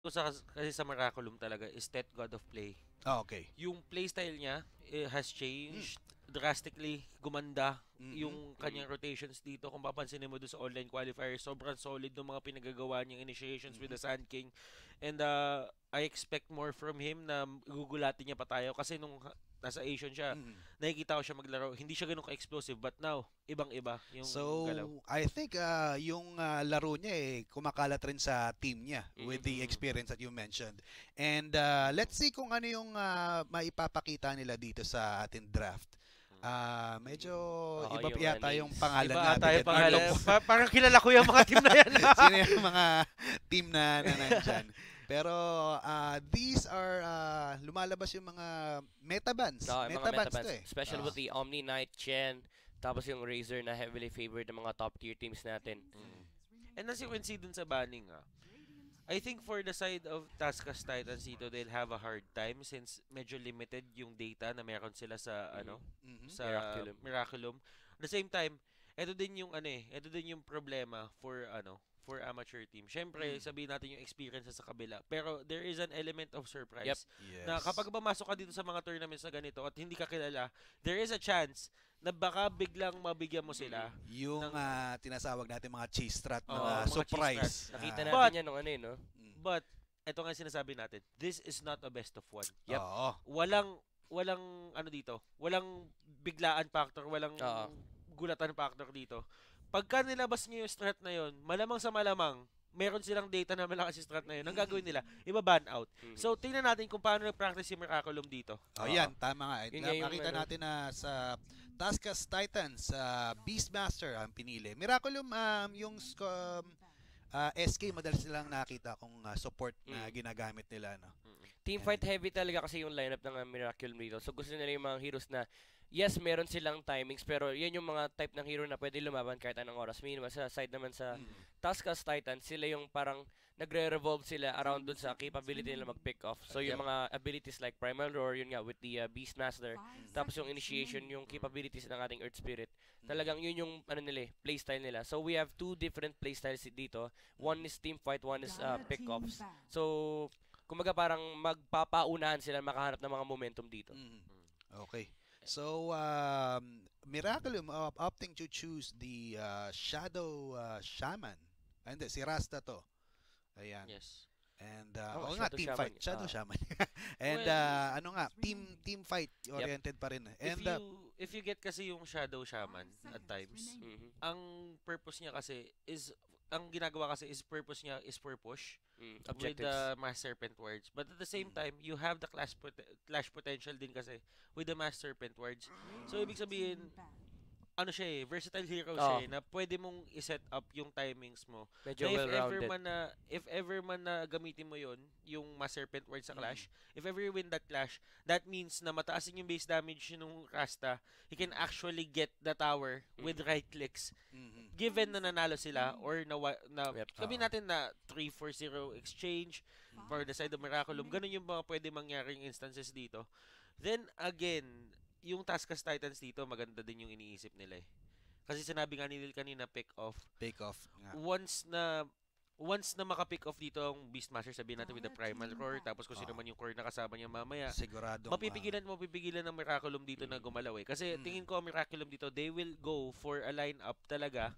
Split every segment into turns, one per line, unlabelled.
Kasi sa Miraculum talaga is that God of Play.
Oh, okay.
Yung playstyle niya has
Mm.
changed drastically, gumanda
Mm-hmm.
yung kanyang rotations dito. Kung papansinin mo doon sa online qualifier, sobrang solid ng mga pinagagawa niyang initiations with
Mm-hmm.
the Sand King. And I expect more from him na gugulatin niya pa tayo. Kasi nung nasa Asian siya,
Mm-hmm.
nakikita ko siya maglaro. Hindi siya ganun ka-explosive. But now, ibang-iba yung galaw.
So, I think yung laro niya kumakalat rin sa team niya with the
Mm-mm.
experience that you mentioned. And let's see kung ano yung maipapakita nila dito sa ating draft. Medyo
Oo,
iba pa
yung
yata yung
names.
pangalan
Iba
natin
ata yung
dyan. Art of
pangalan. Parang kilala ko yung mga team na yan.
sino yung mga team na nandyan. Pero these are lumalabas yung mga metabands.
No, yung mga
Metabands to
metabands. Especially
Ah.
with the Omni Knight, Chen, tapos yung Razer na heavily favored ng mga top tier teams natin.
Mm. And as you can see dun sa banning, I think for the side of TaskUs Titans dito, they'll have a hard time since medyo limited yung data na meron sila sa
Mhm.
Mhm.
sa
Miraculum.
Miraculum. At the same time, ito din yung problema for amateur team. Syempre,
Mm.
sabihin natin yung experience sa kabila. Pero there is an element of
Yep.
surprise na
Yes.
kapag pumasok ka dito sa mga tournaments na ganito at hindi ka kilala, there is a chance na baka biglang mabigyan mo sila
Yung
ng
tinasawag natin mga cheese strat,
mga
mga
cheese strat.
surprise.
Nakita
But
natin yan nung ano no?
Mm.
But, ito nga sinasabi natin, this is not a best of one.
Yep.
Oo.
Walang ano dito, walang biglaan factor, walang
Oo.
gulatan factor dito. Pagka nilabas niyo yung strat na yon, malamang sa malamang, meron silang data na malakas yung strat na yun. Ang gagawin nila, iba-ban out.
Mhm.
So, tingnan natin kung paano nag-practice yung Miraculum dito.
Oh, yan, tama nga.
Yun nga yung
Nakita
ano.
natin na sa TaskUs Titans, Beastmaster ang pinili. Miraculum, SK, madalas silang nakita kung support na ginagamit nila. No?
Team
And-
fight heavy talaga kasi yung lineup ng Miraculum dito. So gusto nila yung mga heroes na yes, meron silang timings pero yan yung mga type ng hero na pwede lumaban kahit anong oras. Meanwhile, sa side naman sa TaskUs Titans, sila yung parang nagre-revolve sila around dun sa capability nila mag-pick off. So yung mga abilities like Primal Roar, yun nga, with the Beastmaster. Tapos yung initiation, yung capabilities ng ating Earth Spirit. Talagang yun yung ano nila, playstyle nila. So we have two different playstyles dito. One is team fight, one is pick offs. So kumbaga parang magpapaunahan sila makahanap ng mga momentum dito.
Okay. So, Miraculum opting to choose the Shadow Shaman. Hindi, si Rasta to. Ayan.
Yes.
And
Oh,
nga
Shadow
team
Shaman.
fight, Shadow Shaman. And
Well,
ano nga, team fight oriented pa rin. And
If you get kasi yung Shadow Shaman at times,
Mhm.
ang purpose niya kasi is ang ginagawa kasi is purpose niya is for push with
Objectives.
the Mass Serpent Words. But at the same time, you have the clash potential din kasi with the Mass Serpent Words. So ibig sabihin, ano siya versatile hero siya na pwede mong i-set up yung timings mo.
Medyo
Na
well-rounded.
if ever man na gamitin mo yon yung Mass Serpent Ward sa clash, if ever you win that clash, that means na mataasin yung base damage nung Rasta, he can actually get the tower with right clicks. Given na nanalo sila or sabihin natin na 3-4-0 exchange for the side of Miraculum, ganun yung mga pwede mangyaring instances dito. Then again, yung TaskUs Titans dito, maganda din yung iniisip nila eh. Kasi sinabi nga nila kanina pick off.
pick off nga.
Once na maka-pick off dito ang Beastmaster, sabihin natin with the Primal Core, tapos kung sino man yung core na kasama niya mamaya,
Sigurado.
mapipigilan ng Miraculum dito na gumalaw eh. Kasi tingin ko ang Miraculum dito, they will go for a lineup talaga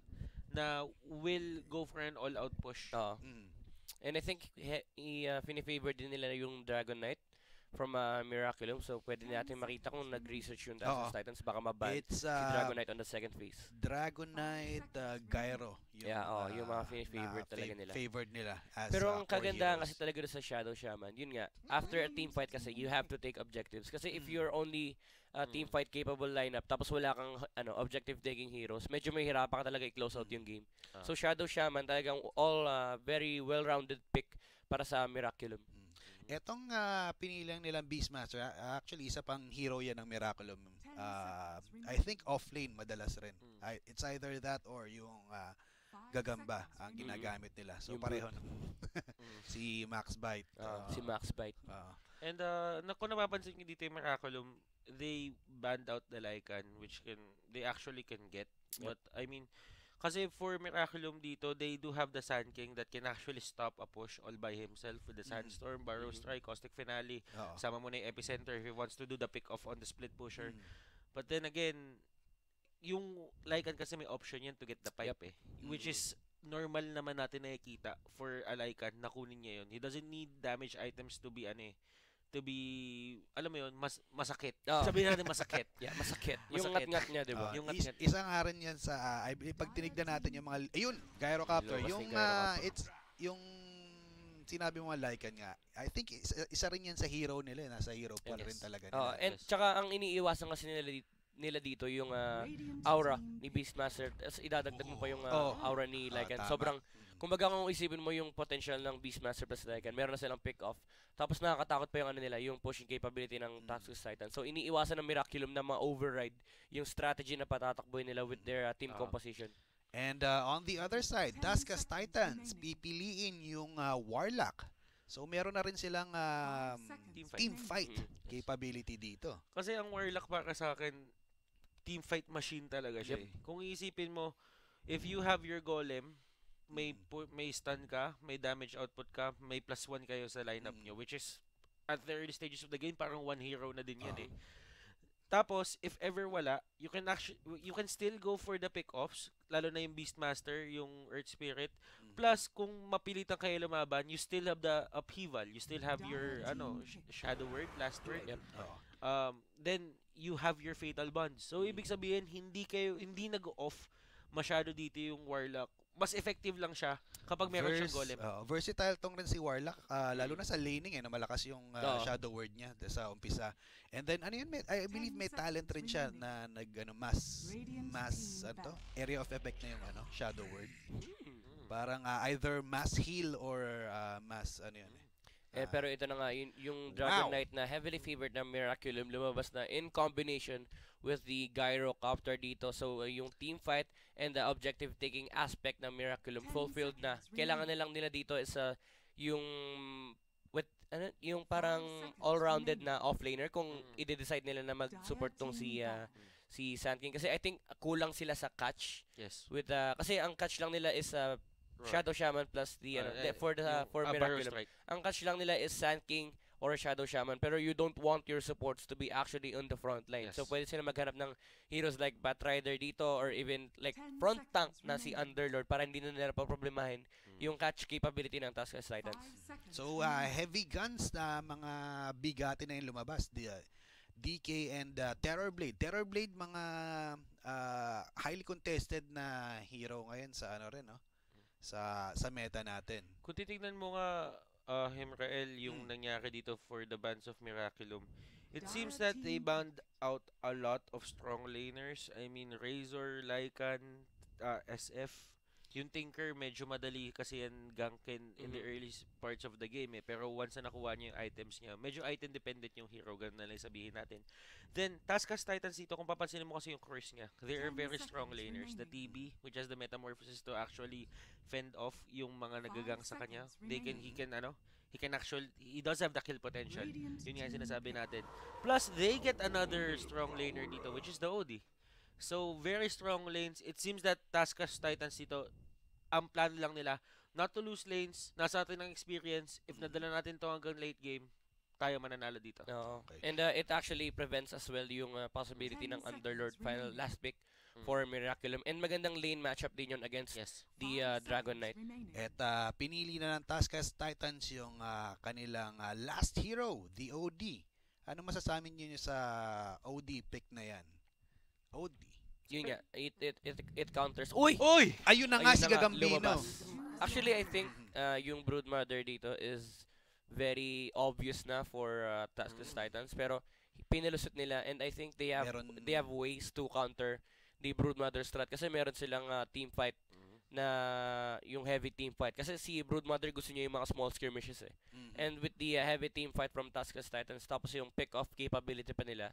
na will go for an all-out push.
Oo. And I think fini-favor din nila yung Dragon Knight from Miraculum. So pwede natin makita kung nag-research yung TaskUs Titans baka maban
It's
si Dragon Knight on the second phase.
Dragon Knight, Gyro.
Yung mga favorite talaga nila.
Favored nila as
Pero ang
core
kagandahan
heroes.
kasi talaga doon sa Shadow Shaman, yun nga, after a team fight kasi, you have to take objectives. Kasi if you're only team fight capable lineup, tapos wala kang objective taking heroes, medyo may hirapan ka talaga i-close out yung game. So Shadow Shaman talagang all very well-rounded pick para sa Miraculum.
Etong pinilang nilang Beastmaster, actually isa pang hero yan ng Miraculum. I think offlane madalas rin. It's either that or yung gagamba ang ginagamit nila. So
Yung
pareho si Max Bite.
Si Max Bite.
And kung napapansin nyo dito yung Miraculum, they banned out the Lycan, which they actually can get. But I mean, Kasi for Miraculum dito, they do have the Sand King that can actually stop a push all by himself with the Sandstorm, Barrow Strike, Caustic Finale.
Oo.
Sama mo na yung Epicenter if he wants to do the pick-off on the split pusher.
Mm.
But then again, yung Lycan kasi may option yan to get the pipe which is normal naman natin nakikita for a Lycan na kunin niya yun. He doesn't need damage items to be to be, alam mo yun, masakit. Sabihin natin masakit.
Yeah, masakit. Yung
Masakit.
ngat-ngat niya, di ba?
Yung ngat-ngat.
Isa nga rin yan sa, I believe, pag tinignan natin yung mga, ayun, Gyrocopter.
Lumabas
Yung,
yung Gyrocopter.
it's, yung sinabi mo nga Lycan nga, I think isa rin yan sa hero nila, nasa hero pa rin talaga nila.
And tsaka ang iniiwasan kasi nila dito yung aura ni Beastmaster. Tapos idadagdag mo pa yung aura ni Lycan.
Tama.
Sobrang, kumbaga kung isipin mo yung potential ng Beastmaster plus Lycan, meron na silang pick-off. Tapos nakakatakot pa yung nila, yung pushing capability ng TaskUs Titan. So iniiwasan ng Miraculum na ma-override yung strategy na patatakboy nila with their team composition.
And on the other side, TaskUs Titans, pipiliin yung Warlock. So meron na rin silang team fight capability dito.
Kasi ang Warlock para sa akin, team fight machine talaga siya. Kung iisipin mo, if you have your golem, may stun ka, may damage output ka, may +1 kayo sa lineup nyo, which is at the early stages of the game parang one hero na din yan Tapos if ever wala, you can still go for the pick-offs, lalo na yung Beastmaster, yung Earth Spirit. Plus kung mapilitan kayo lumaban, you still have the upheaval, you still have your Shadow Word, Last Word. Then you have your Fatal Bonds. So ibig sabihin hindi nag-off masyado dito yung Warlock. Mas effective lang siya kapag meron siyang golem.
Versatile tong rin si Warlock, lalo na sa laning na malakas yung Shadow Word niya sa umpisa. And then ano yun, I believe may talent rin siya na mass area of effect na yung Shadow Word. Parang either mass heal or mass
pero ito na nga, yung Dragon Knight na heavily favored ng Miraculum lumabas na in combination with the Gyrocopter dito. So yung team fight and the objective taking aspect ng Miraculum fulfilled na. Kailangan nila dito is yung parang all-rounded na offlaner kung i-decide nila na mag-support tong si Sand King. Kasi I think kulang sila sa catch.
Yes.
Kasi ang catch lang nila is Shadow Shaman plus for Miraculum. Ang catch lang nila is Sand King or Shadow Shaman, pero you don't want your supports to be actually on the front line. So pwede sila maghanap ng heroes like Batrider dito or even like front tank na si Underlord para hindi na nila problemahin yung catch capability ng TaskUs Titans.
So heavy guns na mga bigati na yung lumabas. DK and Terrorblade. Terrorblade mga highly contested na hero ngayon sa sa meta natin.
Kung titignan mo nga Himrael, yung nangyari dito for the bands of Miraculum, it seems that they banned out a lot of strong laners. I mean, Razor, Lycan, SF. Yung Tinker, medyo madali kasi yan gankin in the early parts of the game Pero once na nakuha niya yung items niya, medyo item dependent yung hero, ganun na lang sabihin natin. Then, TaskUs Titans dito, kung papansinin mo kasi yung curse niya, they are very strong laners. The TB, which has the metamorphosis to actually fend off yung mga nagagang sa kanya. He does have the kill potential. Yun nga yung sinasabi natin. Plus, they get another strong laner dito, which is the OD. So, very strong lanes. It seems that TaskUs Titans dito, ang plan lang nila, not to lose lanes, nasa atin ng experience. If nadala natin to hanggang late game, tayo mananalo dito.
Okay. And it actually prevents as well yung possibility ng Underlord final last pick for Miraculum. And magandang lane matchup din yun against the Dragon Knight.
At pinili na ng TaskUs Titans yung kanilang last hero, the OD. Ano masasabi niyo sa OD pick na yan? OD.
Yun nga, it counters. Uy!
Ayun na nga si Gagambino.
Actually, I think yung Broodmother dito is very obvious na for TaskUs Titans, pero pinalusot nila and I think they have ways to counter the Broodmother strat kasi meron silang team fight na yung heavy team fight kasi si Broodmother gusto niya yung mga small skirmishes and with the heavy team fight from TaskUs Titans tapos yung pick-off capability pa nila,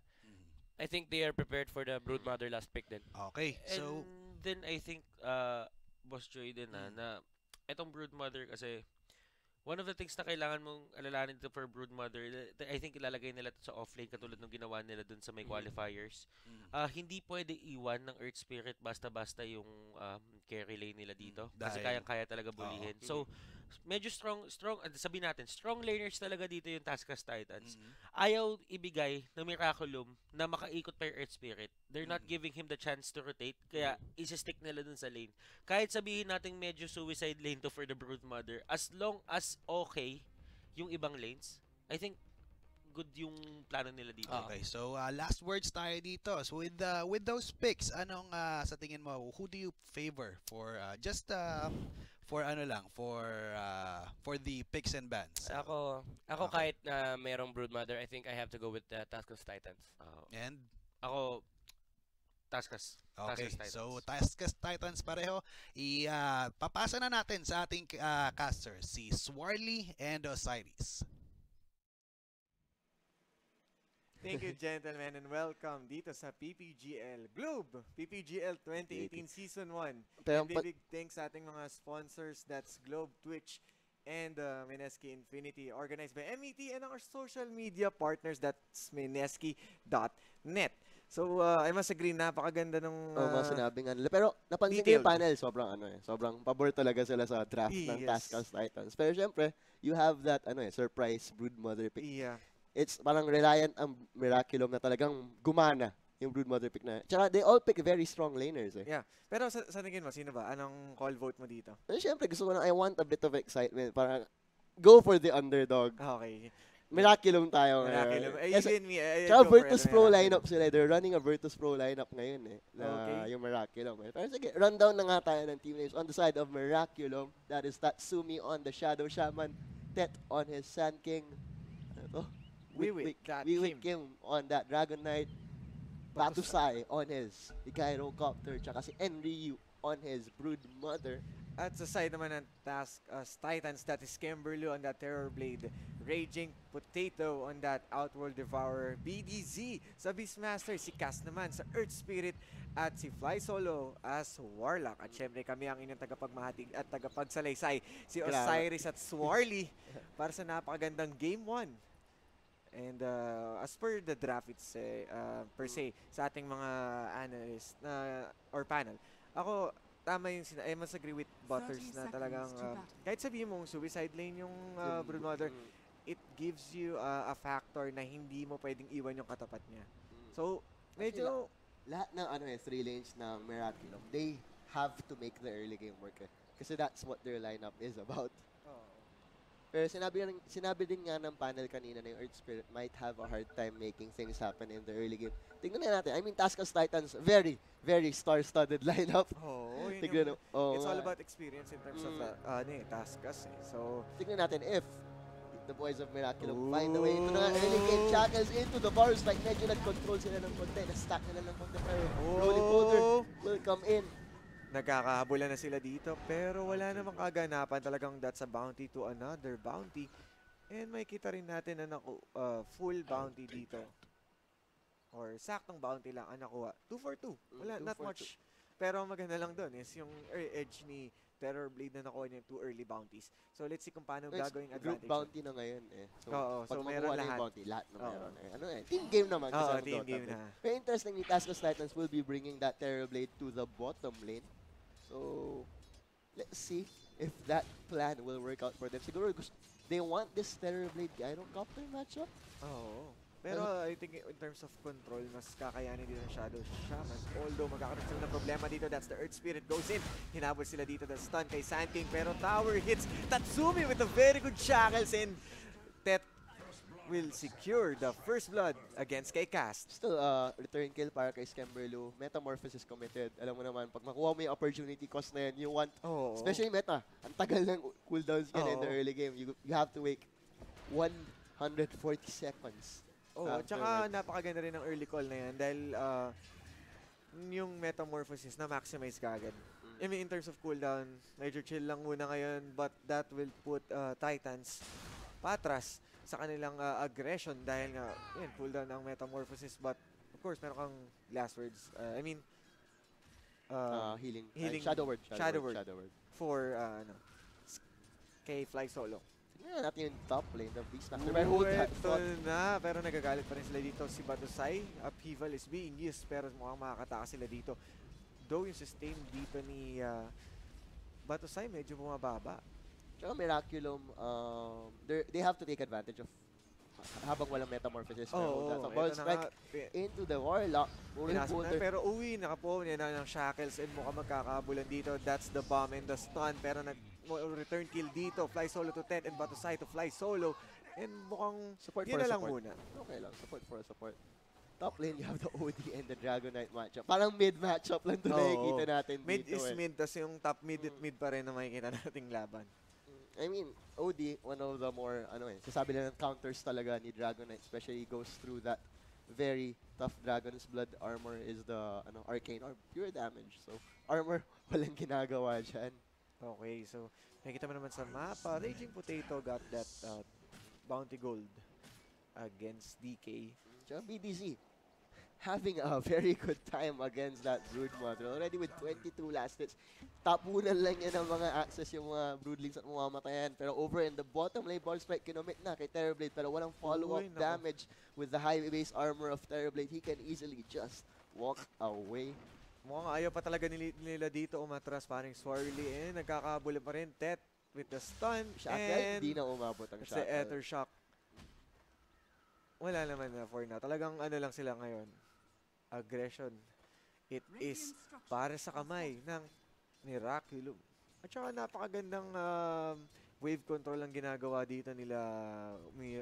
I think they are prepared for the Broodmother last pick din.
Okay, so
then I think Boss Joy din na itong Broodmother kasi One of the things na kailangan mong alalahanin dito for Broodmother, I think ilalagay nila to sa offlane katulad ng ginawa nila dun sa may qualifiers. Hindi pwede iwan ng Earth Spirit basta-basta yung carry lane nila dito. Kasi
Dahil,
kayang-kaya talaga bulihin. So, medyo sabihin natin, strong laners talaga dito yung TaskUs Titans. Ayaw ibigay ng Miraculum na makaikot pa yung Earth Spirit. They're not giving him the chance to rotate, kaya isa-stick nila dun sa lane. Kahit sabihin natin medyo suicide lane to for the Broodmother, as long as okay yung ibang lanes, I think good yung plano nila dito.
Okay, so last words tayo dito. So with those picks, anong sa tingin mo, who do you favor for just for ano lang, for the picks and bans?
Ako
Okay.
kahit merong Broodmother, I think I have to go with TaskUs Titans.
And
Ako, TaskUs.
okay,
TaskUs Titans.
so TaskUs Titans pareho. Papasa na natin sa ating casters, si Swarly and Osiris.
Thank you, gentlemen, and welcome dito sa PPGL Globe, PPGL 2018 Season 1.
Pero
And big thanks sa ating mga sponsors, that's Globe, Twitch, and Mineski Infinity, organized by MET, and our social media partners, that's mineski.net. So, I must agree, napakaganda ng
mga sinabi nga nila. Pero napansin ko yung
detailed.
panel, sobrang pabor talaga sila sa draft ng
Yes.
TaskUs Titans. Pero syempre, you have that surprise Broodmother pick.
Yeah.
It's parang reliant ang Miraculum na talagang gumana yung Broodmother pick na. Tsaka they all pick very strong laners eh.
Yeah. Pero sa tingin mo, sino ba? Anong call vote mo dito?
Pero syempre, gusto ko na, I want a bit of excitement. Parang go for the underdog.
Okay.
Miraculum tayo
Miraculum.
ngayon.
Eh, even me, I'd
Tsaka
go for
Virtus
it,
Pro
Miraculum.
lineup sila. They're running a Virtus Pro lineup ngayon eh. Na
Okay.
yung Miraculum eh. Pero sige, rundown na nga tayo ng team names. On the side of Miraculum, that is Tatsumi on the Shadow Shaman, Tet on his Sand King. Ano to?
Wiwik, that
Wiwik
Kim.
Kim on that Dragon Knight. Batusai on his Gyrocopter. Tsaka si Enryu on his Broodmother.
At sa side naman ng TaskUs Titans, that is Kimberly on that Terrorblade, Raging Potato on that Outworld Devourer, BDZ sa Beastmaster, si Cass naman sa Earth Spirit, at si Fly Solo as Warlock. At syempre kami ang inyong tagapagmahatig at tagapagsalaysay, si
Grabe.
Osiris at Swarly para sa napakagandang Game 1. And as per the draft, it's per se sa ating mga analyst or panel, ako tama yung I must agree with Butters na talagang kahit sabihin mong suicide lane yung Broodmother, it gives you a factor na hindi mo pwedeng iwan yung katapat niya. So, medyo
Lahat ng 3 lanes ng Miraculum, they have to make the early game work eh. Kasi that's what their lineup is about. Pero sinabi din nga ng panel kanina na yung Earth Spirit might have a hard time making things happen in the early game. Tingnan na natin. I mean, TaskUs Titans, very, very star-studded lineup.
yun
Tignan,
it's all about experience in terms of TaskUs eh. So,
tignan natin if the boys of Miraculum find a way into the early game. Shackles into the bars, like medyo nag-control sila ng konti. Na-stack nila ng konti. Pero Rolling Boulder will come in.
nagkakahabulan na sila dito, pero wala namang kaganapan. Talagang that's a bounty to another bounty. And may kita rin natin na full bounty dito. Or saktong bounty lang ang nakuha. 2 for 2. Wala,
2
not
for
much. Pero ang maganda lang doon is yung edge ni Terrorblade na nakuha niya yung 2 early bounties. So let's see kung paano gagawing
Group
advantage.
bounty na ngayon eh. So,
Oo,
pag
so
makuha
meron
na yung
lahat.
bounty, lahat na
Oo.
meron eh. Ano eh, team game naman. kasi
Oo,
ano
team
Dota
game
eh.
na.
Very interestingly, TaskUs Titans will be bringing that Terrorblade to the bottom lane. So, let's see if that plan will work out for them. Siguro, they want this Terrorblade Gyrocopter matchup.
Oo. Pero I think in terms of control, mas kakayanin dito ng Shadow Shaman. Although magkakaroon sila ng problema dito, that's the Earth Spirit goes in. Hinabol sila dito ng stun kay Sand King, pero tower hits Tatsumi with a very good shackles, and Tet will secure the first blood against kay Cast.
Still, return kill para kay Skemberlu. Metamorphosis committed. Alam mo naman, pag makuha mo yung opportunity cost na yan, you want, especially meta, ang tagal ng cooldowns yan in the early game. You have to wait 140 seconds.
Tsaka napakaganda rin ng early call na yan dahil yung Metamorphosis na maximize kagad. I mean, in terms of cooldown, medyo chill lang muna ngayon, but that will put Titans patras sa kanilang aggression dahil nga, yun, cooldown ng Metamorphosis, but of course, meron kang last words. I mean,
Healing.
healing-
Shadow word.
Shadow word. For kay Fly Solo.
Yeah, natin yung top lane, the Beastmaster. Pero who had
Ito
thought?
na, pero nagagalit pa rin sila dito. Si Batusay, upheaval is being used, pero mukhang makakataka sila dito. Though yung sustain dito ni Batusay medyo bumababa.
Tsaka Miraculum, they have to take advantage of habang walang metamorphosis. Pero ball strike into the Warlock.
Pero uwi, nakapo niya na ng shackles and mukhang magkakabulan dito. That's the bomb and the stun. Pero return kill dito. Fly solo to Ted and Batusay to fly solo. And mukhang
support
yun
for
na lang
support.
muna.
Okay lang, support for support. Top lane, you have the OD and the Dragon Knight matchup. Parang mid matchup lang doon nakikita natin
mid
dito.
Mid is mid, tas yung top mid at mid pa rin na makikita nating laban.
I mean, OD, one of the more, sasabi lang ng counters talaga ni Dragon Knight, especially goes through that very tough Dragon's Blood armor is the arcane or pure damage. So, armor, walang ginagawa dyan.
Okay, so nakikita mo naman sa mapa, Raging Potato got that bounty gold against DK.
Tsaka BDZ, having a very good time against that Broodmother. Already with 22 last hits. Tapunan lang yan ng mga access yung mga Broodlings at mamamatayan. Pero over in the bottom lane, ball strike kinomit na kay Terrorblade. Pero walang follow-up damage with the high base armor of Terrorblade. He can easily just walk away.
Mukhang ayaw pa talaga nila dito umatras. Parang swirly and nagkakabulan pa rin. Tet with the stun.
Shackle, hindi na umabot ang
Shackle. It's the Ether Shock. Wala naman na for na. Talagang lang sila ngayon. Aggression. It is para sa kamay ng Miraculum. At saka napakagandang wave control ang ginagawa dito nila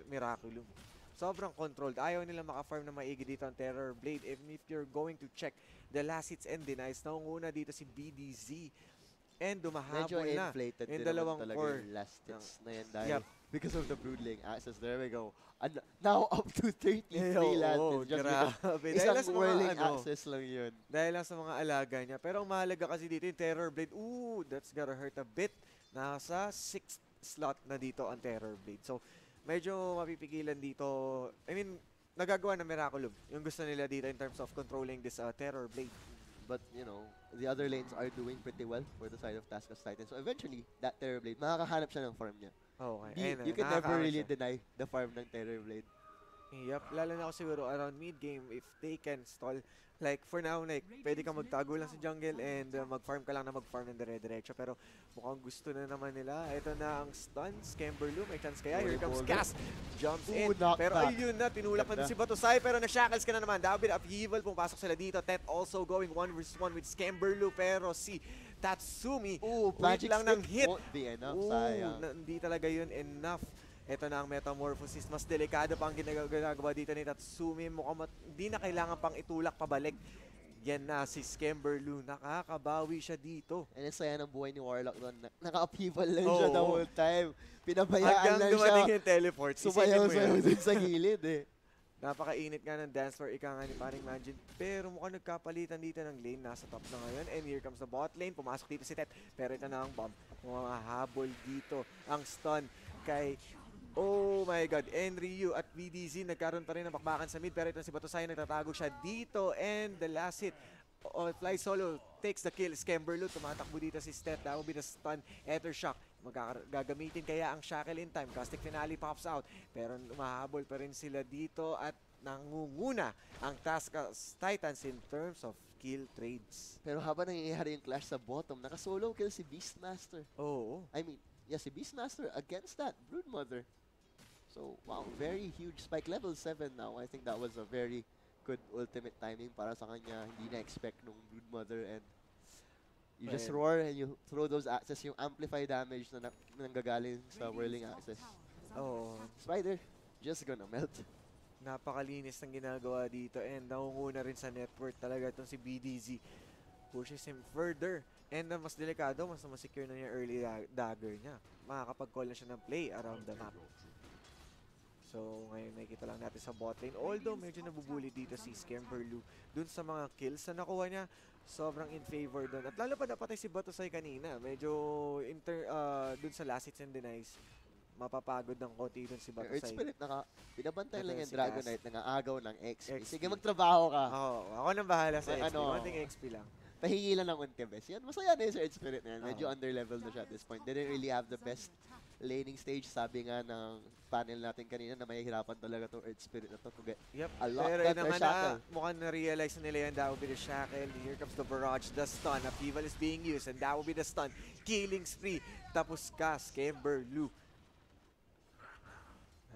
Miraculum. Sobrang controlled. Ayaw nila maka-farm na maigi dito ang Terror Blade. Even if you're going to check the last hits and denies, naunguna dito si BDZ. And dumahabol
medyo
na.
inflated
yung
din
dalawang
naman talaga
core.
yung last hits na yan dahil because of the Broodling access. There we go. And now up to 33 last hits. Just
grabe.
isang whirling access lang yun.
Dahil lang sa mga alaga niya. Pero ang mahalaga kasi dito yung Terror Blade. Ooh, that's gotta hurt a bit. Nasa 6th slot na dito ang Terror Blade. So, medyo mapipigilan dito. I mean, nagagawa ng Miraculum yung gusto nila dito in terms of controlling this Terror Blade.
But, the other lanes are doing pretty well for the side of TaskUs Titan. So, eventually, that Terrorblade, makakahanap siya ng farm niya.
Okay.
You can never really deny the farm ng Terrorblade.
Yep, lalo na ako siguro around mid-game if they can stall. Like, for now, pwede kang magtago lang sa jungle and mag-farm ka lang na mag-farm ng dire-diretso. Pero mukhang gusto na naman nila. Ito na ang stun, Scamberloo. May chance kaya. Here comes Gas. Jumps in. Pero ayun na, tinulak na si Batusay. Pero na-shackles ka na naman. David upheaval. Pumasok sila dito. Tet also going 1v1 with Scamberloo. Pero si Tatsumi,
magic
lang ng hit.
Won't be enough. Sayang.
Hindi talaga yun enough. Ito na ang Metamorphosis. Mas delikado pa ang ginagawa dito ni Tatsumi. Mukhang hindi na kailangan pang itulak pabalik. Yan na si Scamberloo. Nakakabawi siya dito.
And saya ng buhay ni Warlock doon. Naka-upheaval lang siya the whole time. Pinabayaan lang
hanggang
siya.
dumating yung teleport.
Sumayaw-sayaw din sa gilid
Napakainit nga ng dance floor, ika nga ni Paring Manjin. Pero mukhang nagkapalitan dito ng lane. Nasa top na ngayon. And here comes the bot lane. Pumasok dito si Tet. Pero ito na ang bomb. Mahabol dito ang stun kay... Oh my God, Ryu at BDZ nagkaroon pa rin ng bakbakan sa mid, pero ito si Batusay nagtatago siya dito, and the last hit, Fly Solo takes the kill. Scamberloo, tumatakbo dito si Stet, that will be the stun, Ether Shock, gagamitin kaya ang Shackle in time, Caustic Finale pops out, pero umahabol pa rin sila dito at nangunguna ang TaskUs Titans in terms of kill trades.
Pero habang nangyayari yung clash sa bottom, naka-solo kill si Beastmaster.
Oh.
I mean, yeah, si Beastmaster against that Broodmother. So, wow, very huge spike. Level 7 now. I think that was a very good ultimate timing para sa kanya. Hindi na-expect nung Broodmother, and you just roar and you throw those access, yung amplify damage na nanggagaling sa whirling access.
Oh.
Spider, just gonna melt.
Napakalinis ng ginagawa dito, and nangunguna rin sa network talaga itong si BDZ. Pushes him further. And mas delikado, mas secure na yung early dagger niya. Makakapag-call na siya ng play around the map. So, ngayon nakikita lang natin sa bot lane. Although, medyo nabubuli dito si Scamberloo. Dun sa mga kills na nakuha niya, sobrang in favor dun. At lalo pa napatay si Batusay kanina. Medyo, dun sa last hits and denies, mapapagod ng konti dun si Batusay.
Earth Spirit, pinabantay lang yung
si
Dragon
Cass.
Knight, nang-aagaw ng XP. Sige, magtrabaho ka.
Ako nang bahala sa XP. Konting XP lang.
Pahingi lang ng Untibes. Yan, masaya na yung Earth Spirit na yan. Medyo under-level na siya at this point. They didn't really have the best laning stage. Sabi nga ng panel natin kanina na mahihirapan talaga tong Earth Spirit na to to get
Yep.
a lot
Pero
that
yun
or
naman
shackle.
mukhang na-realize na nila yan. That will be the shackle. Here comes the barrage, the stun. Upheaval is being used and that will be the stun. Killing spree. Tapos Kimberlu.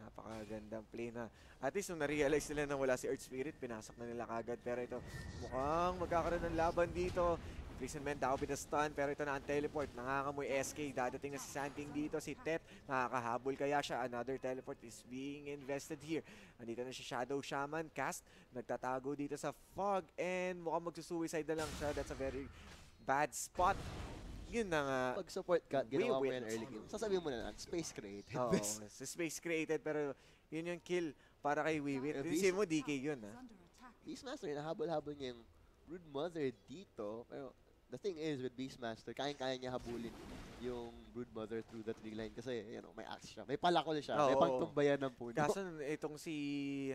Napakagandang play na. At least nung na-realize nila na wala si Earth Spirit, pinasok na nila kagad. Pero ito, mukhang magkakaroon ng laban dito. Imprisonment, that will be the stun. Pero ito na ang teleport. Nangangamoy SK. Dadating na si Santing dito. Si Tet, makakahabol kaya siya. Another teleport is being invested here. Andito na si Shadow Shaman. Cast, nagtatago dito sa fog. And mukhang magsusuicide na lang siya. That's a very bad spot. Yun na nga.
Pag support cut, ginawa mo
We
yan
will.
early game. Sasabihin mo na lang, space created.
Oo, sa space created. Pero yun yung kill para kay Wiwit. Isipin mo, DK yun, ha?
Beastmaster, nahabol-habol niya yung Brood Mother dito. Pero the thing is, with Beastmaster, kaya niya habulin yung Brood Mother through the tree line. Kasi, may axe siya. May palakol siya. May
Oo.
pangtumbayan ng puno.
Kaso itong si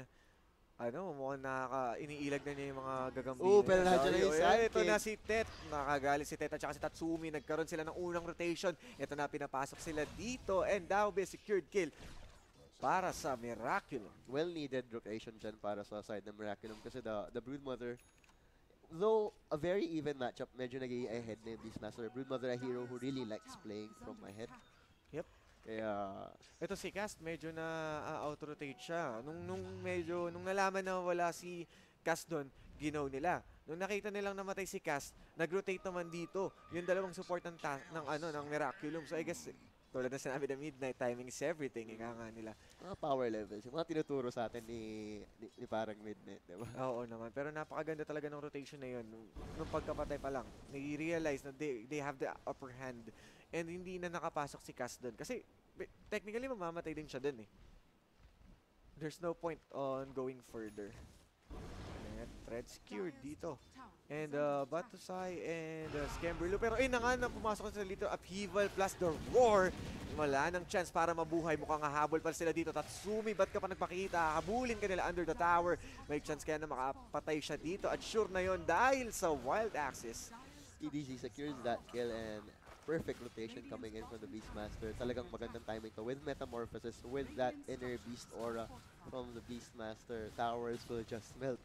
mukhang iniilag na niya yung mga gagambino.
Oo, pero nandiyan na yung Sand
Ito
King.
na si Tet. Nakagalit si Tet at saka si Tatsumi. Nagkaroon sila ng unang rotation. Ito na, pinapasok sila dito. And that will be a secured kill para sa Miraculum.
Well-needed rotation dyan para sa side ng Miraculum. Kasi the Brood Mother, though a very even matchup, medyo naging ahead na yung Beastmaster. Brood Mother, a hero who really likes playing from ahead.
Yep.
Kaya,
Ito si Cast, medyo na out-rotate siya. Nung nalaman na wala si Cast doon, ginaw nila. Nung nakita nilang namatay si Cast, nag-rotate naman dito. Yung dalawang support ng Miraculum. So I guess, tulad na sinabi na midnight timing is everything. Ika nga nila.
mga power levels, yung mga tinuturo sa atin ni parang Midnight, diba?
Oo naman. Pero napakaganda talaga ng rotation na yun. Nung pagkapatay pa lang, nai-realize na they have the upper hand. And hindi na nakapasok si Cast doon. Kasi, technically, mamamatay din siya doon eh. There's no point on going further. And thread secured dito. And Batusai and Scamberlu. Pero na nga na pumasok sila dito. Upheaval plus the roar. Wala nang chance para mabuhay. Mukhang hahabol pa sila dito. Tatsumi, ba't ka pa nagpakita? Habulin ka nila under the tower. May chance kaya na makapatay siya dito. At sure na yon dahil sa Wild Axis.
TDG secures that kill and perfect rotation coming in from the Beastmaster. Talagang magandang timing to with Metamorphosis, with that inner beast aura from the Beastmaster. Towers will just melt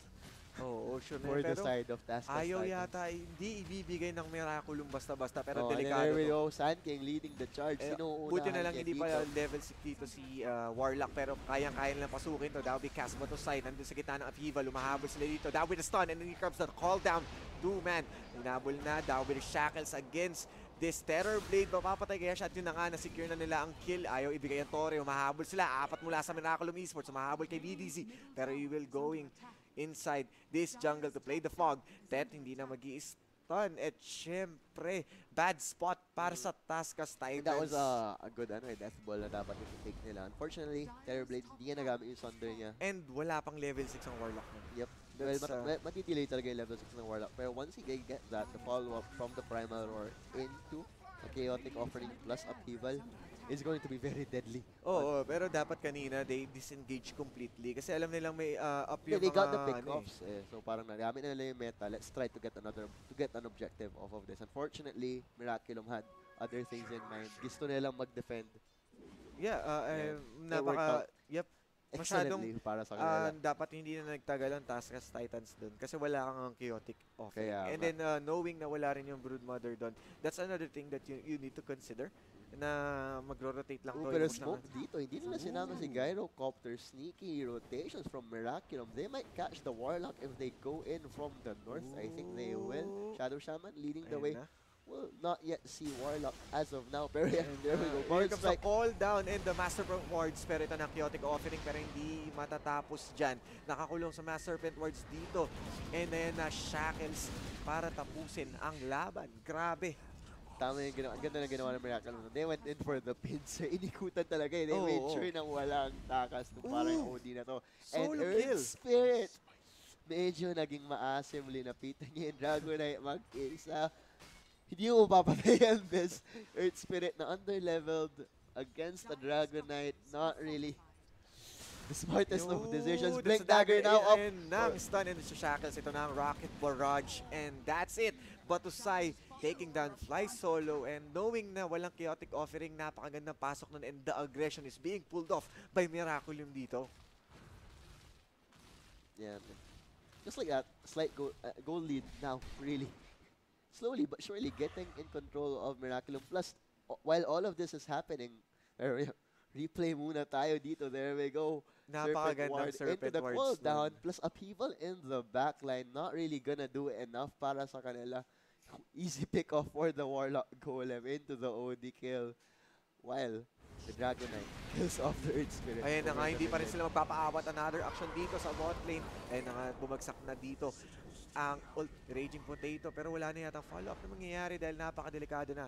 Oo, sure na
for
yun.
the
Pero
side of TaskUs.
ayaw
Titan.
yata, hindi ibibigay ng Miraculum basta-basta. Pero
And then
delikado
there we
to.
go, Sand King leading the charge.
Buti na lang hindi pa level 6 dito si Warlock, pero kayang-kaya nilang pasukin to. That will be Casma to side. Nandun sa gitna ng Upheaval, lumahabol sila dito. That will be the stun, and then here comes the call down. Two-man, hinabol na. That will be the shackles against this Terror Blade. Mapapatay kaya siya at yun na nga, na-secure na nila ang kill. Ayaw ibigay ang Torre, humahabol sila. Apat mula sa Miraculum Esports, humahabol kay BDZ. Pero he will going inside this jungle to play the fog. Tet hindi na mag-i-stun. At syempre, bad spot para sa TaskUs Titans.
That was a good death ball na dapat i-take nila. Unfortunately, Terrorblade hindi niya nagamit yung Sunder niya.
And wala pang level 6 ang Warlock mo.
Yep. Well, matidelay talaga yung level 6 ng Warlock. Pero once he get that, the follow-up from the Primal Roar into a Chaotic Offering plus Upheaval is going to be very deadly.
Oo, pero dapat kanina they disengage completely kasi alam nilang may up
Yeah,
yung
they got the
mga
pick-offs. So parang nagamit na nila yung meta. Let's try to get an objective off of this. Unfortunately, Miraculum had other things in mind. Gusto nilang mag-defend
Yeah,
It worked out
yep. Masyadong
excellently para sa kanila.
dapat hindi na nagtagal ang TaskUs Titans doon kasi wala kang chaotic offering.
Kaya
And then knowing na wala rin yung Brood Mother doon, that's another thing that you need to consider na magro-rotate lang to.
Pero
yung
smoke dito, hindi nila sinama si Gyrocopter. Sneaky rotations from Miraculum. They might catch the Warlock if they go in from the north. I think they will. Shadow Shaman leading the way.
Ayun na.
We'll not yet see Warlock as of now. Pero yeah, there we go.
Here
Bard
comes the
strike.
call down and the Master Serpent Wards. Pero ito na chaotic offering pero hindi matatapos dyan. Nakakulong sa Master Serpent Wards dito. And then shackles para tapusin ang laban. Grabe.
Tama yung ginawa. Ganda na ginawa ng Miraculum. They went in for the pins. Inikutan talaga eh. They
Oo,
made
oo.
sure na walang takas nung parang OD na to. And
Solo
Earth
kill.
Spirit. Medyo naging maasim. Linapitan niya yung Dragonite mag-isa. Hindi mo mapapatay ang best Earth Spirit na under-leveled against a Dragonite. Not really the smartest of decisions.
That's
Blink
a
Dagger now up.
And nang stun and sa shackles. Ito na ang Rocket Barrage. And that's it. Batusai, taking down Fly Solo and knowing na walang chaotic offering, napakagandang pasok nun and the aggression is being pulled off by Miraculum dito.
Yeah, man. Just like that, slight goal lead now, really. Slowly but surely getting in control of Miraculum. Plus, while all of this is happening, replay muna tayo dito. There we go.
Napakagandang
Serpent
Serpent
into the
Wards
cooldown.
nun.
Plus upheaval in the backline. Not really gonna do enough para sa kanila. Easy pick off for the Warlock Golem into the OD kill. While the Dragon Knight kills off the Earth Spirit.
Ayan na nga,
over
hindi
the
pa rin
mid.
sila magpapaawat. Another action dito sa bot lane. Ayan na nga, bumagsak na dito ang ult Raging Potato. Pero wala na yata follow-up na mangyayari dahil napakadelikado na.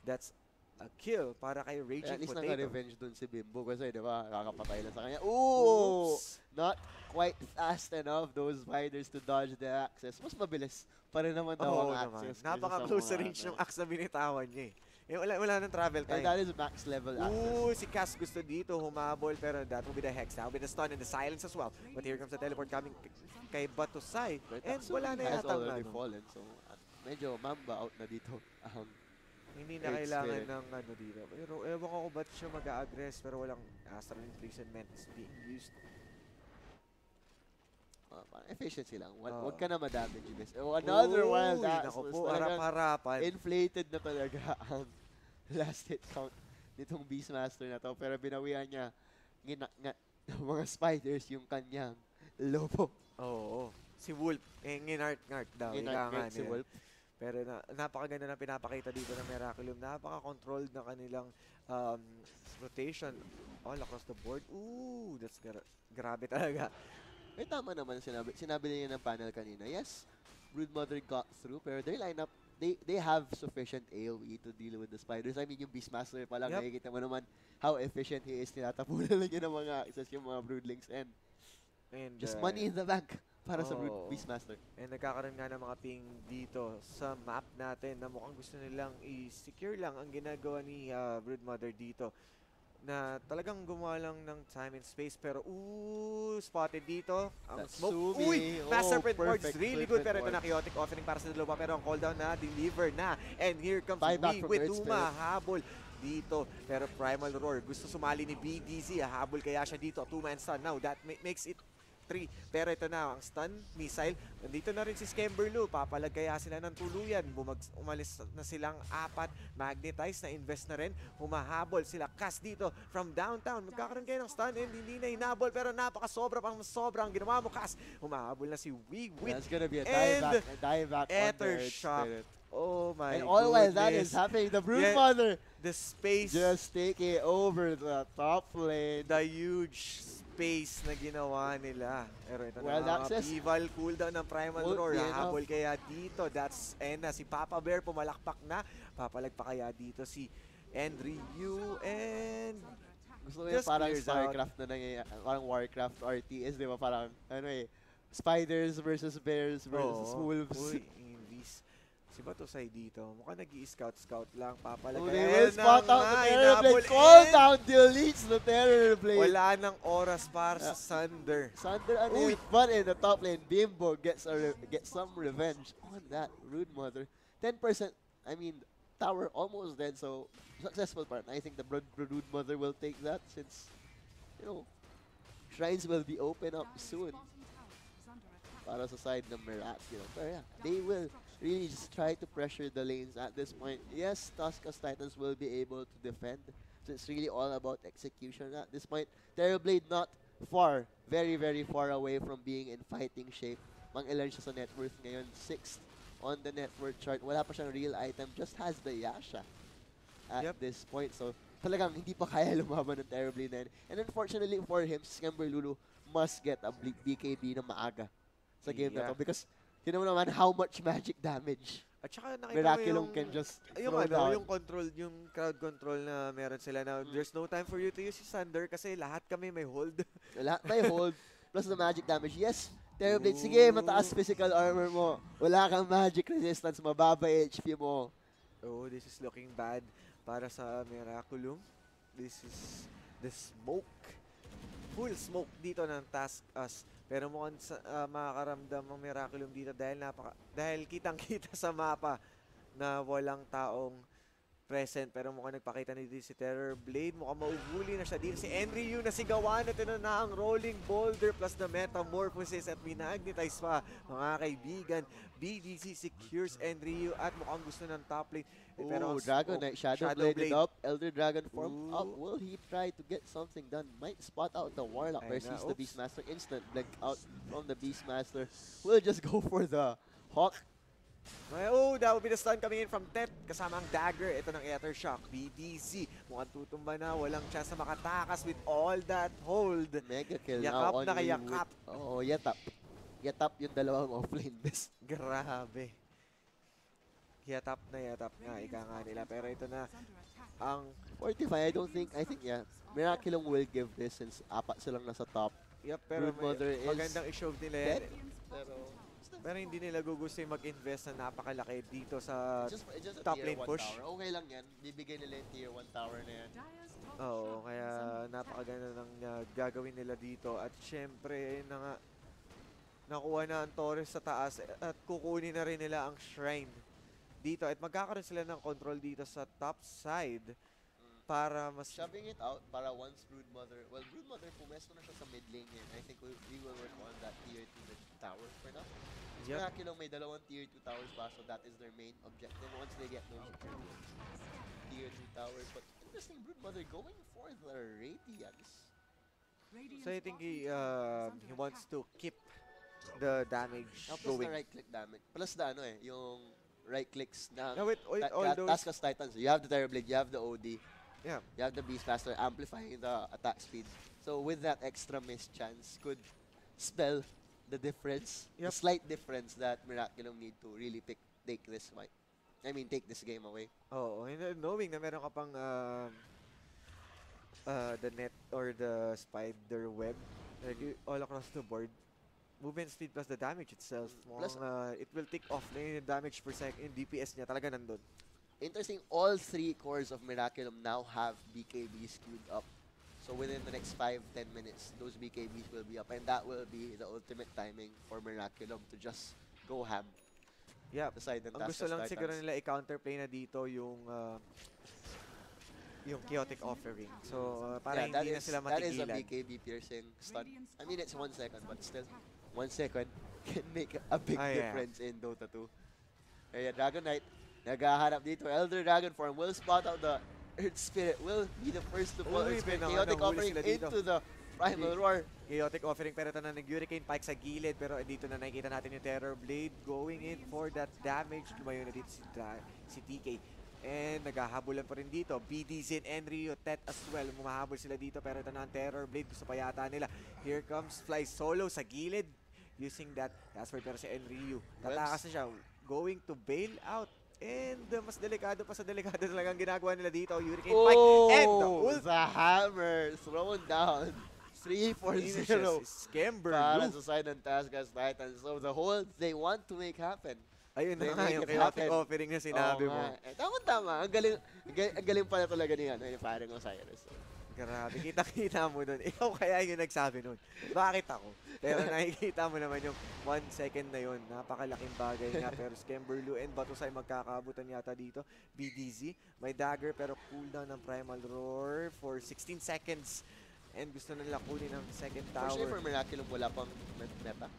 That's a kill para kay
At
Raging
least
Potato.
naka-revenge dun si Bimbo kasi di ba, kakapatay lang sa kanya. Ooh!
Oops.
Not quite fast enough those fighters to dodge the access. Mas mabilis pa rin naman daw
Oo
ang
naman.
access.
Napaka-close sa range ng axe na binitawan niya eh. Wala nang travel
And
time.
that is max level access.
Ooh, si Cass gusto dito humabol pero that will be the Hex. That will be the stun and the silence as well. But here comes the teleport coming kay Batusay.
But
And
Tatsumi
wala na
has
yata
already
ano.
fallen. So, medyo Mamba out na dito.
Hindi na
Earth
kailangan
Spirit.
ng ano dito. Pero ewan ko kung ba't siya mag-a-aggress pero walang astral imprisonment is being used.
Parang efficiency lang. Wag
Oo.
ka na madamage this. Another wild
Uy,
axe.
naku
Was
po,
talagang
harap-harapan.
inflated na talaga ang last hit count nitong Beastmaster na to. Pero binawian niya ng mga spiders yung kanyang lobo.
Oo. Si Wolf, nginart-ngart daw.
Inarcade si Wolf.
Pero napakaganda ng pinapakita dito ng Miraculum. Napaka-controlled na kanilang rotation all across the board. Ooh, that's grabe talaga.
Eh, tama naman sinabi niya ng panel kanina. Yes, Broodmother got through, pero their lineup, they have sufficient AoE to deal with the spiders. I mean, yung Beastmaster pa lang,
Yep.
nakikita mo naman how efficient he is. Tinatapunan lang niya ng mga access yung mga Broodlings and
And,
just money in the bank para sa
oo.
Beastmaster.
And nagkakaroon nga ng mga ping dito sa map natin na mukhang gusto nilang i-secure lang ang ginagawa ni Broodmother dito. Na talagang gumawa lang ng time and space pero spotted dito ang smoke.
Tatsumi.
Uy, fast
Oh,
Serpent Wards
perfect
really good pero
Serpent
ito na chaotic offering para sa dalawa pero ang cooldown na deliver na and here comes
Buyback from
with
Earth
Duma
Spirit.
habol dito pero Primal Roar gusto sumali ni BDZ habol kaya siya dito 2-man stun now that makes it 3 pero ito na ang stun missile nandito na rin si Skemberlu papalag kaya sila ng tuluyan umalis na silang 4 magnetize na invest na rin humahabol sila Cass dito from downtown magkakaroon kayo ng stun and hindi na hinabol pero napakasobra pang sobrang ginawa mo Cass humahabol na si Wigwit
That's gonna be a
and
dieback on the
Ether
Earth
Shock.
Spirit.
Oh my
And all while that
goodness.
is happening, the Broodmother
The space
just taking over the top lane.
the huge space na ginawa nila. Pero ito
Wild
na,
access.
Evil cooldown ng Primal
Won't
Roar.
be enough.
Habol kaya dito. That's, and si Papa Bear pumalakpak na. Papalag pa kaya dito si Andrew and
Gusto ko yung
just
parang
clears out.
Starcraft na nangyayari, parang Warcraft RTS, di ba? Parang, ano eh, spiders versus bears versus
Oo.
wolves.
Uy, Invis. Si Batusay dito. Mukhang nag-i-scout-scout lang. Papalag
Oh,
kaya.
they will
Ayan na
spot out
nga,
the Terror
hinabol
Blade. Call
and
down deletes the Terror Blade.
Wala nang oras para sa Thunder.
Sunder and
Uy.
but in the top lane, Bimbo gets some revenge on that Rude Mother. 10%, I mean, tower almost dead, so successful part. I think the Rude Mother will take that since, you know, shrines will be open up soon para sa side ng Miraculum. Pero yeah, they will really just try to pressure the lanes at this point. Yes, TaskUs Titans will be able to defend. So it's really all about execution at this point. Terrorblade not far, very, very far away from being in fighting shape. Mang-ilan siya sa net worth ngayon. 6th on the net worth chart. Wala pa siyang real item. Just has the Yasha at
Yep.
this point. So talagang hindi pa kaya lumaban ng Terrorblade na yun. And unfortunately for him, Skemberlulu must get a BKB na maaga sa game na
Yeah.
to. Because you know naman how much magic damage
At saka nakita
Miraculum
mo
can just
yung
throw down.
yung control, yung crowd control na meron sila na there's no time for you to use si Thunder kasi lahat kami may hold.
Lahat may hold, plus the magic damage. Yes, Terrorblade, sige, mataas physical armor mo. Wala kang magic resistance, mababa HP mo.
Oh, this is looking bad para sa Miraculum. This is the smoke. Full smoke dito ng TaskUs. Pero mukhang makakaramdam ang Miraculum dito dahil kitang-kita sa mapa na walang taong present pero mukhang nagpakita nito si Terror Blade. Mukhang mauhuli na siya dito. Si Enryu nasigawan at ito na ang rolling boulder plus the metamorphosis at minagnetize pa. Mga kaibigan, BDC secures Enryu at mukhang gusto ng top lane.
Ooh, Dragon Knight, Shadow Blade up, Elder Dragon form up. Will he try to get something done? Might spot out the Warlock
Ayun
versus
na,
the
oops.
Beastmaster. Instant blink out from the Beastmaster. Will just go for the Hawk.
Oh, that will be the stun coming in from Tet. Kasama ang dagger. Ito ng Aethershock. BDC. Mukhang tutumba na. Walang chance na makatakas with all that hold.
Mega kill
Yakap
now on
na kay
Win
yakap.
Oh, Yatap. Yatap yung dalawang offlane best.
Grabe. Yatap nga. Ika nga nila. Pero ito na ang...
45, I think, yeah. Miraculum will give this since apat silang nasa top.
Yep, pero
Broodmother is
magandang i-show nila yan.
dead.
Pero hindi nila gugusto yung mag-invest na napakalaki dito sa...
It's just a
top
tier
lane
1
push.
tower. Okay lang yan. Bibigay nila yung tier 1 tower na yan.
Oo, kaya napakaganda ng gagawin nila dito. At syempre, ayun na nga, nakuha na ang Torres sa taas at kukunin na rin nila ang Shrine dito. At magkakaroon sila ng control dito sa top side para mas...
Shoving it out para once Broodmother... Well, Broodmother, pumesto na siya sa mid lane ngayon. I think we will work on that tier 2 mid tower for now.
Yep.
Miraculum may dalawang tier 2 towers pa, so that is their main objective once they get those tier 2 towers. But interesting, Broodmother going for the Radiance.
So I think he wants to keep the damage
Plus
going.
the right click damage. Plus the ano yung right clicks na
Now with all those...
TaskUs Titans. You have the Terrorblade, you have the OD,
Yeah.
you have the Beastmaster amplifying the attack speed. So with that extra miss chance could spell the difference, the
Yep.
slight difference that Miraculum need to really take this fight. I mean, take this game away.
Oo, and knowing na meron ka pang the net or the spider web like all across the board, movement speed plus the damage itself,
Plus,
it will tick off na yung damage per second, yung DPS niya talaga nandun.
Interesting, all three cores of Miraculum now have BKBs queued up. So within the next 5-10 minutes, those BKBs will be up, and that will be the ultimate timing for Miraculum to just go ham.
Yeah,
Aside than
ang gusto lang siguro nila i-counterplay na dito yung chaotic offering. So para
yeah,
hindi na sila
that is a
matigilan.
BKB piercing stun. I mean, it's 1 second, but still, 1 second can make a big difference in Dota 2. Kaya Dragon Knight, naghahanap dito. Elder Dragon form will spot out the Earth Spirit, will be the first to fall.
Uy,
Chaotic
nahuli
offering
sila dito.
into the Primal Roar.
Chaotic offering pero ito na nag-Hurricane Pike sa gilid pero dito na nakikita natin yung Terror Blade going in for that damage. Lumayo na dito si TK. And naghahabulan pa rin dito. BDZ and Enryu, Tet as well. Mumahabol sila dito pero ito na ang Terror Blade. Gusto pa yata nila. Here comes Fly Solo sa gilid. Using that password pero si Enryu. Tatakas na siya. Going to bail out. And mas delikado pa sa delikado talagang ginagawa nila dito. Hurricane Pike. And the ult.
The hammer thrown down. 3-4-0
Scamber.
para sa side ng TaskUs Titans. So the whole they want to make happen.
Ayun na
They
nga
make
yung
it
chaotic
happen.
offering na sinabi mo.
Tama-tama. Ang galing pala talaga ni paring Osiris.
Grabe, kita-kita mo nun. Ikaw kaya yung nagsabi nun. Bakit ako? Pero nakikita mo naman yung 1 second na yun. Napakalaking bagay nga. Pero Scamberlu and Batusay magkakaabutan yata dito. BDZ, may dagger pero cooldown ng Primal Roar for 16 seconds. And gusto nila kunin ang second tower.
For sure, for Miraculum, wala pang meta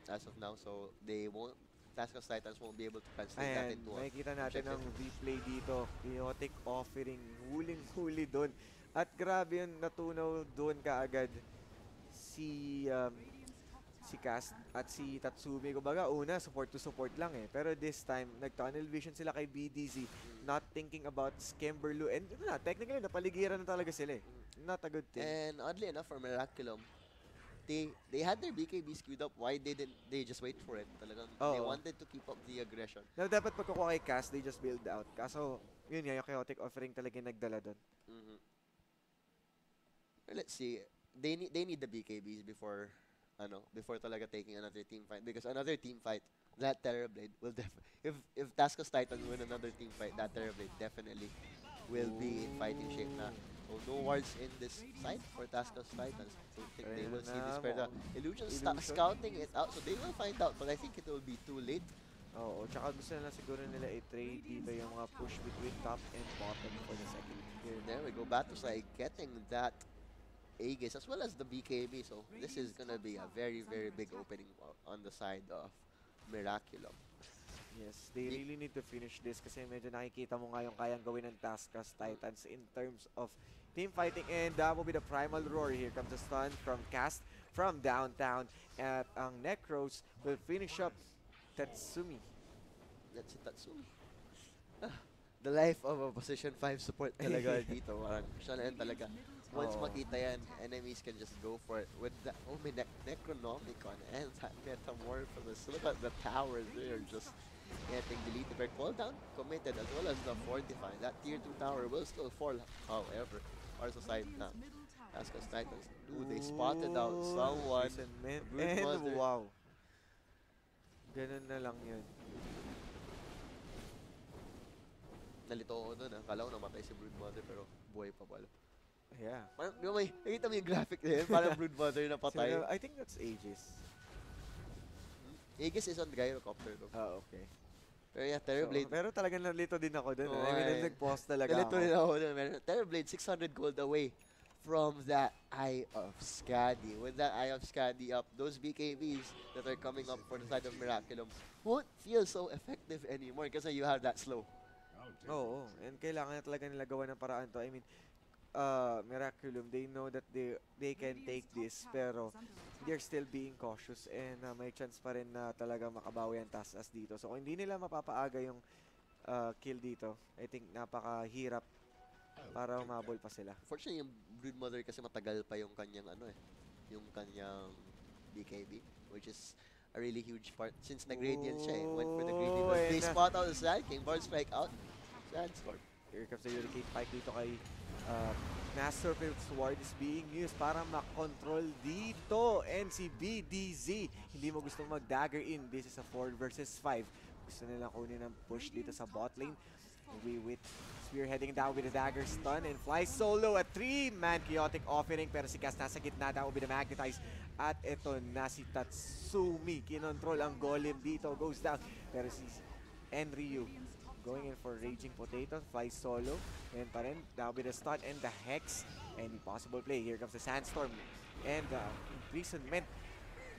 as of now. So they won't, TaskUs Titans won't be able to translate that
Ayan,
into a
nakikita natin
objective.
ang replay dito. Chaotic offering. Huling-huli doon. At grabe yun, natunaw doon kaagad si Cast at si Tatsumi. Kumbaga, una, support to support lang eh. Pero this time, nag-tunnel vision sila kay BDZ. Not thinking about Scamberlu. And technically, napaligiran na talaga sila eh. Not a good thing.
And oddly enough, for Miraculum, they had their BKB queued up. Why didn't they just wait for it? Talagang they wanted to keep up the aggression.
Now, dapat pagkukuha kay Cast, they just build out. Kaso, yun nga, yung chaotic offering talaga yung nagdala doon.
Let's see. They need the BKBs before talaga taking another team fight, because another team fight, that Terrorblade will if TaskUs Titans win another team fight, that Terrorblade definitely will be in fighting shape na. So no wards in this side for TaskUs Titans. I think they will see this, pero the Illusion scouting it out, so they will find out, but I think it will be too late.
Oo, tsaka gusto na siguro nila i-trade dito yung mga push between top and bottom for the second tier.
There we go. Batusai getting that Aegis as well as the BKB. So this is gonna be a very, very big opening on the side of Miraculum.
Yes, they really need to finish this kasi medyo nakikita mo nga yung kayang gawin ng TaskUs Titans in terms of team fighting, and that will be the primal roar. Here comes the stun from Cast from downtown, at ang Necros will finish up Tatsumi.
That's it, Tatsumi. The life of a position 5 support talaga dito. Parang siya na yan talaga. Once makita yan, enemies can just go for it. With the Necronomicon and that Metamorphosis. Look at the towers there just getting deleted. Their cooldown committed as well as the Fortify. That tier 2 tower will still fall, however. Our society now. TaskUs Titans. Ooh, they spotted out someone.
And wow. Ganun na lang yun.
Nalito ako doon. Akala ko namatay si Broodmother pero buhay pa pala.
Yeah.
Parang, di ba may, nakita mo yung graphic na yun? Parang Broodmother na patay.
I think that's Aegis.
Aegis is on the gyrocopter though.
Okay.
Pero yeah, Terrorblade.
So, pero talagang nalito din ako dun. I mean, nag-pause talaga
nalito
ako.
rin ako dun. Terrorblade, 600 gold away from that Eye of Skadi. With that Eye of Skadi up, those BKBs that are coming up for the side of Miraculum won't feel so effective anymore kasi you have that slow.
Oo, and kailangan na talaga nila gawa ng paraan to. I mean, Miraculum, they know that they can take this, pero they're still being cautious, and may chance pa rin na talaga makabawi ang TaskUs dito. So kung hindi nila mapapaaga yung kill dito, I think napakahirap para umabol pa sila.
Fortunately, yung Broodmother kasi matagal pa yung kanyang yung kanyang BKB, which is a really huge part since nag-gradient siya. Went for the gradient. But they spot out the Sand King, Bard Strike out. Sandstorm.
Here comes the Hurricane Pike dito kay Master Field Sword is being used para makontrol dito. And si BDZ, hindi mo gusto mag-dagger in. This is a 4 versus 5. Gusto nilang kunin ang push dito sa bot lane. We with spearheading down with the dagger stun and fly solo. A 3-man chaotic offering, pero si Cass nasa gitna. That will be the magnetize. At ito na si Tatsumi. Kinontrol ang golem dito. Goes down. Pero si Enryu going in for Raging Potato, fly solo, and pa rin, that'll be the stun and the Hex, any possible play. Here comes the Sandstorm, and Imprisonment.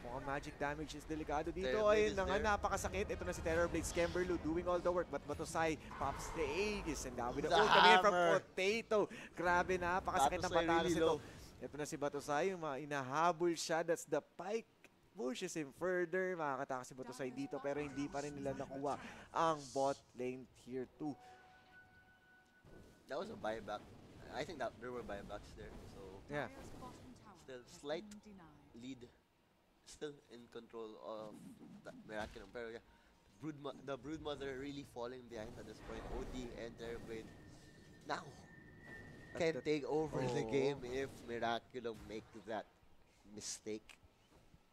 Mukhang magic damage is delikado dito. Ayun na nga, napakasakit. Ito na si Terrorblade, Skemberlu doing all the work, but Batusai pops the Aegis, and that'll be the ult coming in from Potato. Grabe, napakasakit ng patalos ito. Ito na si Batusai, inahabol siya, that's the Pike. Pushes him further, makakatakas si Batusai dito, pero hindi pa rin nila nakuha ang bot lane tier 2.
That was a buyback. I think that there were buybacks there. So
Yeah.
still slight lead, still in control of Miraculum. Pero yeah, the Broodmother really falling behind at this point. OD and Terrorblade now can take over the game if Miraculum make that mistake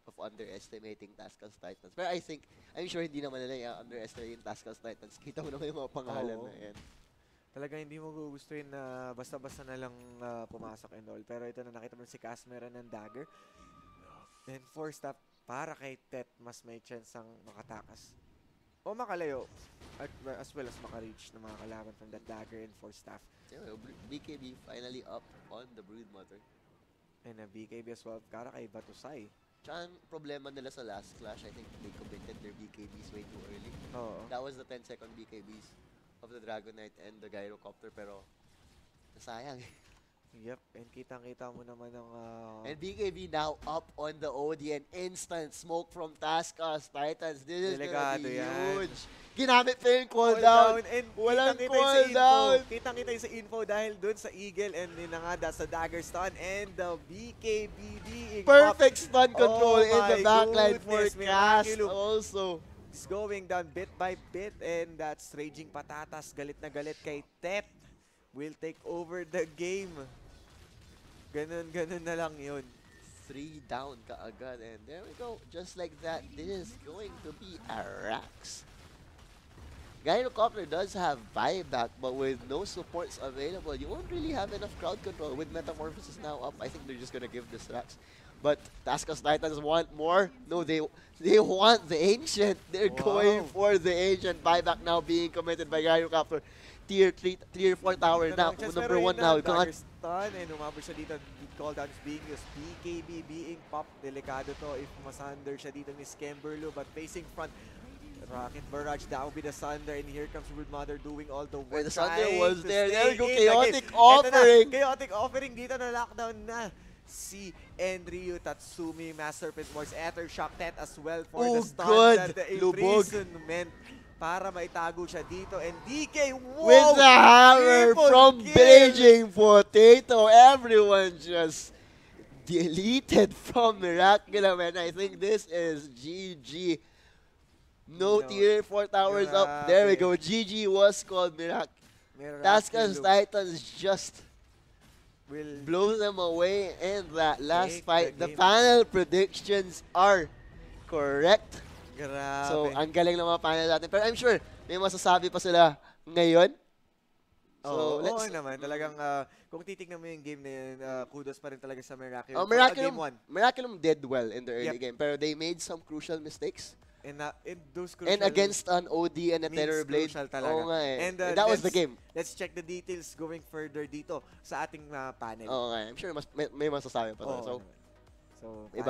of underestimating TaskUs Titans. Pero I'm sure hindi naman nila underestimate yung TaskUs Titans. Kita mo naman yung mga pangalan na yan.
Talaga hindi mo gugustuhin na basta-basta na lang pumasok and all. Pero ito na, nakita mo si Cass meron ng dagger. And 4 staff para kay Tet, mas may chance ang makatakas. O makalayo. As well as makareach ng mga kalaban from that dagger and 4 staff.
Yeah, BKB finally up on the Broodmother.
And a BKB as well para kay Batusai.
Tsaka ang problema nila sa last clash, I think they committed their BKBs way too early. That was the 10-second BKBs of the Dragon Knight and the Gyrocopter, pero nasayang.
Yep, and kitang-kita mo naman ng...
And BKB now up on the OD and instant smoke from TaskUs Titans. This is gonna be huge. Ginamit pa yung cooldown.
And
walang cooldown.
Kitang-kita yung sa info dahil dun sa Eagle and yun na nga, that's the dagger stun and the BKB being
perfect stun control in the backline for Cass also.
It's going down bit by bit, and that's Raging Patatas. Galit na galit kay Tet. Will take over the game. Ganun na lang yun.
3 down kaagad, and there we go. Just like that, this is going to be a Rax. Gyrocopter does have buyback, but with no supports available, you won't really have enough crowd control. With Metamorphosis now up, I think they're just gonna give this Rax. But TaskUs Titans want more. No, they want the Ancient. They're going for the Ancient. Buyback now being committed by Gyrocopter. Tier 3, Tier 4 tower now. Number 1 now.
Dagger stun and umabot siya dito. Cooldown is being used. BKB being popped. Delikado to if masunder siya dito ni Skemberlu. But facing front, Rocket Barrage, that will be the Sunder, and here comes Broodmother doing all the work.
The Sunder was there.
There
we go, Chaotic Offering.
Chaotic Offering dito na lockdown na si Enryu Tatsumi. Mass Serpent Wars, Ether Shock Tet as well for the stun.
Good.
The
Lubog.
imprisonment para maitago siya dito. And DK, wow!
With the hammer
Triple
from
kill.
Beijing Potato. Everyone just deleted from Miraculum, and I think this is GG. No Tier 4 towers up. There we go. GG was called TaskUs Titans just blow them away in that last fight. The panel predictions are correct.
Grabe.
So, ang galing ng mga panel natin. Pero I'm sure may masasabi pa sila ngayon. So,
oo naman. Talagang kung titignan mo yung game na yun, kudos pa rin talaga sa Miraculum.
Miraculum did well in the early game, pero they made some crucial mistakes.
And those crucial,
and against an OD and a Terror Blade.
Oo
nga eh.
And
that was the game.
Let's check the details going further dito sa ating panel.
Oo nga. I'm sure may masasabi pa to. So,
iba